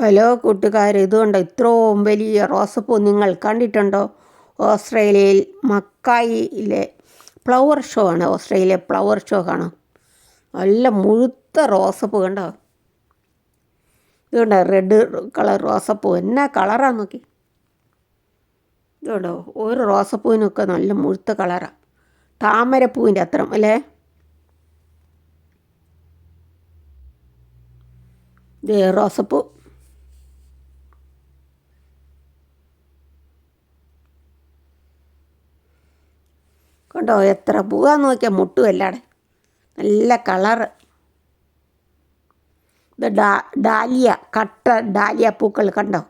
Hello കൂട്ടുകാർ, ഇതുകൊണ്ട് ഇത്രയും വലിയ റോസപ്പൂ നിങ്ങൾ കണ്ടിട്ടുണ്ടോ? ഓസ്ട്രേലിയയിൽ മക്കായിലെ ഫ്ലവർ ഷോ ആണ്. ഓസ്ട്രേലിയ ഫ്ലവർ ഷോ കാണാം. നല്ല മുഴുത്ത റോസപ്പൂ കണ്ടോ? ഇതുകൊണ്ടോ റെഡ് കളർ റോസപ്പൂ എന്നാ കളറാണ് നോക്കി. ഇതുകൊണ്ടോ ഒരു റോസപ്പൂവിനൊക്കെ നല്ല മുഴുത്ത കളറാണ്. താമരപ്പൂവിൻ്റെ അത്രം അല്ലേ? ഇത് റോസപ്പൂ കണ്ടോ, എത്ര പൂവാന്ന് നോക്കിയാൽ മുട്ടുമല്ലാടെ. നല്ല കളറ്. ഇത് ഡാലിയ, കട്ട ഡാലിയ പൂക്കൾ കണ്ടോ?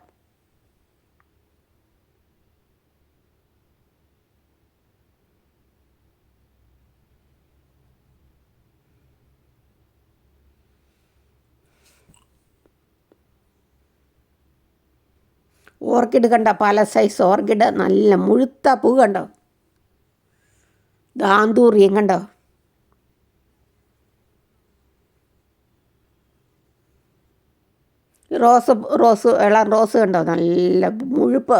ഓർക്കിഡ് കണ്ട, പല സൈസ് ഓർക്കിഡ്, നല്ല മുഴുത്ത പൂ കണ്ടോ? ദാന്തൂറിയം കണ്ടോ? റോസ് ഇളം റോസ് കണ്ടോ? നല്ല മുഴുപ്പ്.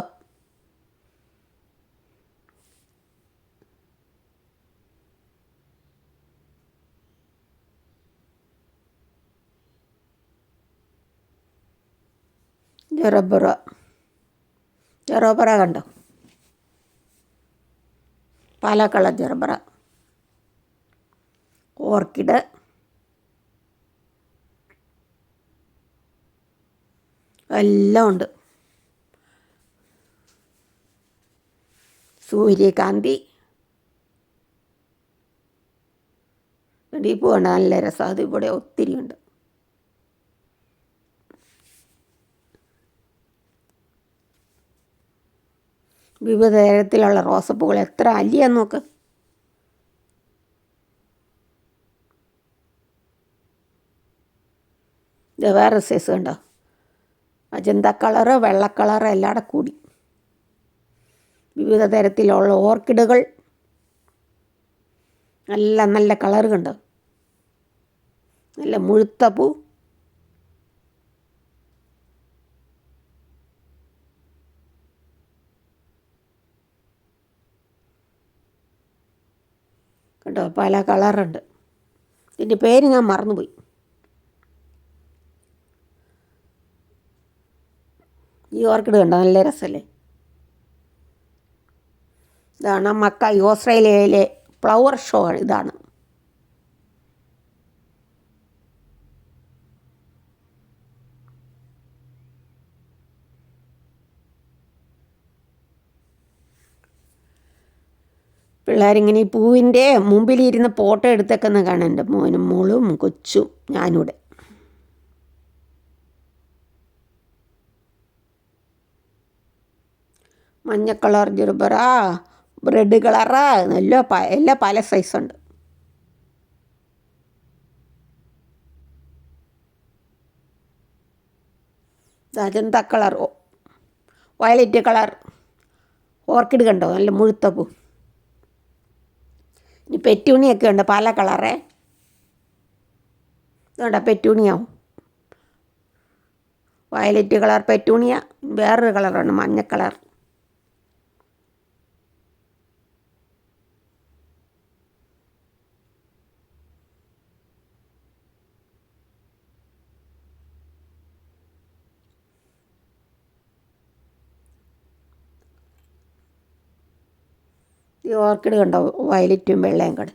ജെറോബറ കണ്ടോ? പല കളർ ജെറബറ. ഓർക്കിഡ്, എല്ലാം ഉണ്ട്. സൂര്യകാന്തി ഈ പൂ കണ്ട നല്ല രസം. അത് ഇവിടെ ഒത്തിരി ഉണ്ട്. വിവിധ തരത്തിലുള്ള റോസപ്പൂകൾ എത്ര അല്ലിയാന്ന് നോക്ക്. ഇത് വേറെ സൈസ് കണ്ടോ? അജന്ത കളറ്, വെള്ള കളറ് എല്ലാം കൂടി. വിവിധ തരത്തിലുള്ള ഓർക്കിഡുകൾ, നല്ല നല്ല കളർ കണ്ടോ? നല്ല മുഴുത്ത പൂ. കേട്ടോ, പല കളറുണ്ട്. ഇതിൻ്റെ പേര് ഞാൻ മറന്നുപോയി. ഈ ഓർക്കിഡ് കണ്ടോ? നല്ല രസമല്ലേ? ഇതാണ് മക്കായി, ഓസ്ട്രേലിയയിലെ ഫ്ലവർ ഷോ. ഇതാണ് പിള്ളേരിങ്ങനെ ഈ പൂവിൻ്റെ മുമ്പിലിരുന്ന് ഫോട്ടോ എടുത്തേക്കുന്ന കാണാൻ എൻ്റെ മോനും മോളും കൊച്ചും ഞാനിവിടെ. മഞ്ഞ കളർ ജെറുബറ, റെഡ് കളറ്, എല്ലാം പല സൈസുണ്ട്. Ajanta colour, violet colour orchid കണ്ടോ? നല്ല മുഴുത്ത പൂ. ഇനി പെറ്റൂണിയൊക്കെ ഉണ്ട്, പല കളറേ. ഇതുണ്ടോ പെറ്റൂണിയാവും, വയലറ്റ് കളർ പെറ്റൂണിയ. വേറൊരു കളറാണ് മഞ്ഞ കളർ. ഈ ഓർക്കിഡ് കണ്ടോ? വയലറ്റും വെള്ളയും കൂടെ.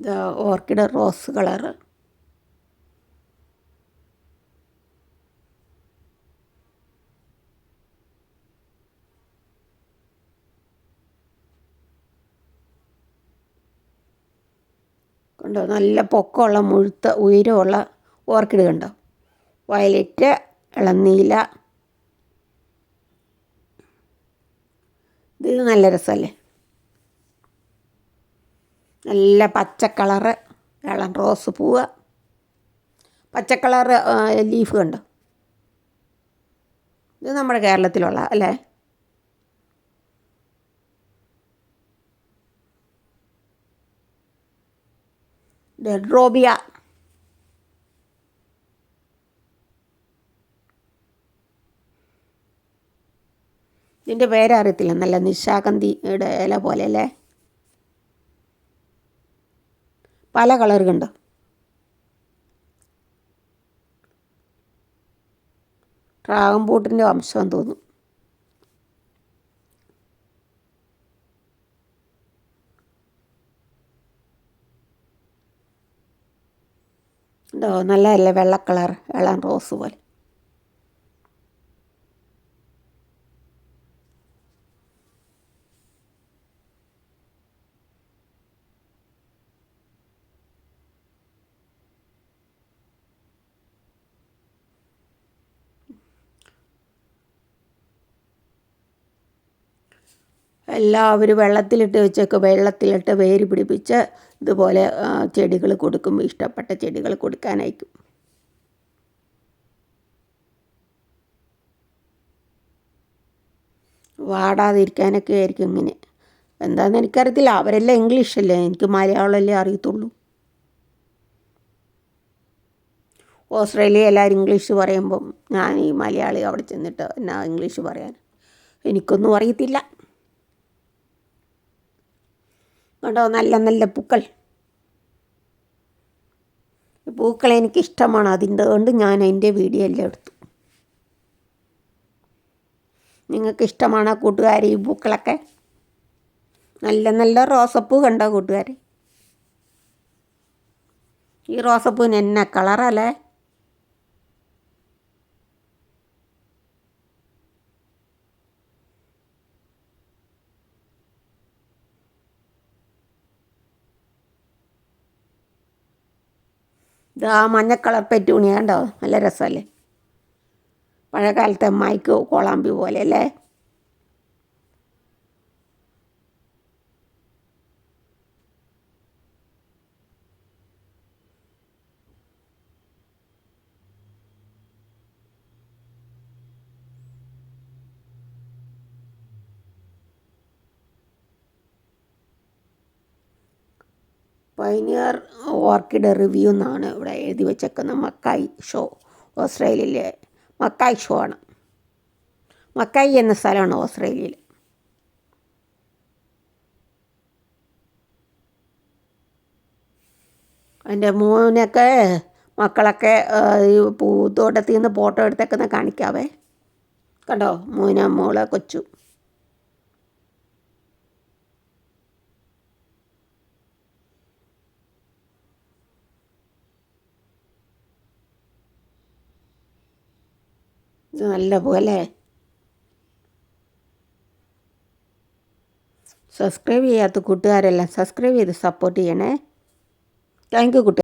ഇത് ഓർക്കിഡ് റോസ് കളറ്. കണ്ടോ? നല്ല പൊക്കമുള്ള മുഴുത്ത ഉയരമുള്ള ഓർക്കിഡ് കണ്ടോ? വയലറ്റ്, ഇളനീല. ഇത് നല്ല രസമല്ലേ? നല്ല പച്ച കളറ്, ഇളം റോസ് പൂവ്, പച്ച കളർ ലീഫ് കണ്ടോ? ഇത് നമ്മുടെ കേരളത്തിലുള്ള അല്ലേ? ഡെഡ്രോബിയ. ഇതിൻ്റെ പേരറിയത്തില്ല. നല്ല നിശാഗന്ധിയുടെ ഇല പോലെ അല്ലേ? പല കളർ കണ്ടോ? ഡ്രാഗൺ ഫ്രൂട്ടിൻ്റെ വംശം തോന്നും. ഉണ്ടോ? നല്ലതല്ലേ? വെള്ള കളർ, ഇളം റോസ് പോലെ. എല്ലാവരും വെള്ളത്തിലിട്ട് വെച്ചൊക്കെ വെള്ളത്തിലിട്ട് വേര് പിടിപ്പിച്ച് ഇതുപോലെ ചെടികൾ കൊടുക്കും. ഇഷ്ടപ്പെട്ട ചെടികൾ കൊടുക്കാനായിരിക്കും. വാടാതിരിക്കാനൊക്കെ ആയിരിക്കും ഇങ്ങനെ. എന്താണെന്ന് എനിക്കറിയത്തില്ല. അവരെല്ലാം ഇംഗ്ലീഷല്ലേ, എനിക്ക് മലയാളമല്ലേ അറിയത്തുള്ളൂ. ഓസ്ട്രേലിയ എല്ലാവരും ഇംഗ്ലീഷ് പറയുമ്പം ഞാൻ ഈ മലയാളി അവിടെ ചെന്നിട്ട് എന്നാ ഇംഗ്ലീഷ് പറയാൻ? എനിക്കൊന്നും അറിയത്തില്ല. കണ്ടോ? നല്ല നല്ല പൂക്കൾ. പൂക്കൾ എനിക്കിഷ്ടമാണ്. അതിൻ്റെ കൊണ്ട് ഞാൻ അതിൻ്റെ വീഡിയോ എല്ലാം എടുത്തു. നിങ്ങൾക്ക് ഇഷ്ടമാണോ കൂട്ടുകാരെ ഈ പൂക്കളൊക്കെ? നല്ല നല്ല റോസപ്പൂ കണ്ടോ കൂട്ടുകാരെ? ഈ റോസപ്പൂവിന് എന്നാ കളറല്ലേ? ഇത് ആ മഞ്ഞ കളർ പെറ്റൂണിയ കണ്ടോ? നല്ല രസമല്ലേ? പഴയകാലത്തെ മൈക്ക് കോളാമ്പി പോലെ അല്ലേ? പൈനിയർ ഓർക്കിഡ് റിവ്യൂ എന്നാണ് ഇവിടെ എഴുതി വെച്ചേക്കുന്നത്. മക്കായി ഷോ, ഓസ്ട്രേലിയയിലെ മക്കായി ഷോ ആണ്. മക്കായി എന്ന സ്ഥലമാണ് ഓസ്ട്രേലിയയിൽ. എൻ്റെ മോനൊക്കെ മക്കളൊക്കെ ഈ പൂത്തോട്ടത്തിൽ നിന്ന് ഫോട്ടോ എടുത്തേക്കുന്ന കാണിക്കാവേ. കണ്ടോ? മോളെ കൊച്ചു. ഇത് നല്ല പോലെ. സബ്സ്ക്രൈബ് ചെയ്യാത്ത കൂട്ടുകാരെല്ലാം സബ്സ്ക്രൈബ് ചെയ്ത് സപ്പോർട്ട് ചെയ്യണേ. താങ്ക് യു കൂട്ടുകാർ.